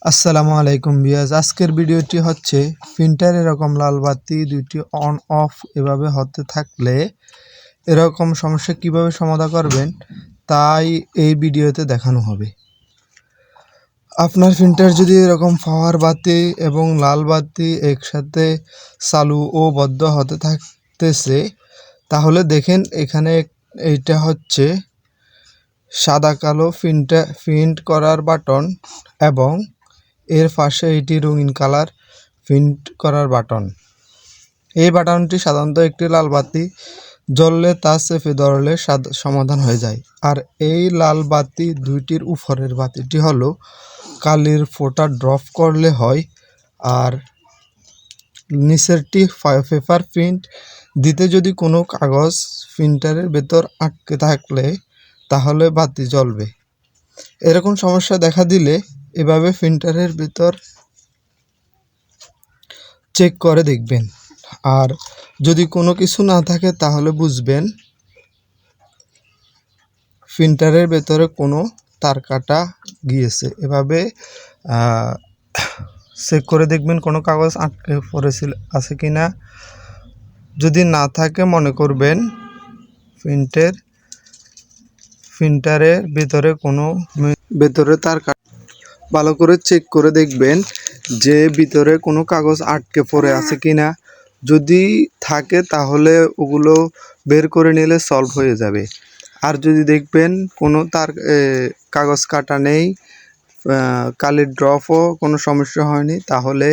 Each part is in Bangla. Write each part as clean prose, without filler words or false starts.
আসসালামু আলাইকুম ভিউয়ার্স, আজকের ভিডিওটি হচ্ছে প্রিন্টার এরকম লাল বাতি দুইটি অন অফ এভাবে হতে থাকলে এরকম সমস্যা কিভাবে সমাধান করবেন তাই এই ভিডিওতে দেখানো হবে। আপনার প্রিন্টার যদি এরকম পাওয়ার বাতি এবং লাল বাতি একসাথে চালু ও বন্ধ হতে থাকতেছে তাহলে দেখেন এখানে এইটা হচ্ছে সাদা কালো প্রিন্ট করার বাটন এবং এর পাশে এটি রঙিন কালার প্রিন্ট করার বাটন। এই বাটনটি সাধারণত একটি লাল বাতি জ্বললে তা চেপে ধরলে সমাধান হয়ে যায়। আর এই লাল বাতি দুইটির উপরের বাতিটি হলো কালির ফোঁটা ড্রপ করলে হয়, আর নিচেরটি পেপার প্রিন্ট দিতে যদি কোনো কাগজ প্রিন্টারের ভেতর আটকে থাকলে তাহলে বাতি জ্বলবে। এরকম সমস্যা দেখা দিলে এভাবে প্রিন্টারের ভিতর চেক করে দেখবেন, আর যদি কোনো কিছু না থাকে তাহলে বুঝবেন প্রিন্টারের ভেতরে কোনো তার কাটা গিয়েছে। এভাবে চেক করে দেখবেন কোনো কাগজ আটকে পড়েছিল আছে কি না। যদি না থাকে মনে করবেন প্রিন্টারের ভেতরে তার কাটা। ভালো করে চেক করে দেখবেন যে ভিতরে কোনো কাগজ আটকে পড়ে আছে কিনা। যদি থাকে তাহলে ওগুলো বের করে নিলে সলভ হয়ে যাবে। আর যদি দেখবেন কোনো তার কাগজ কাটা নেই, কালির ড্রপও কোনো সমস্যা হয়নি, তাহলে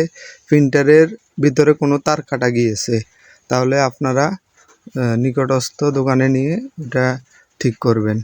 প্রিন্টারের ভিতরে কোনো তার কাটা গিয়েছে। তাহলে আপনারা নিকটস্থ দোকানে নিয়ে এটা ঠিক করবেন।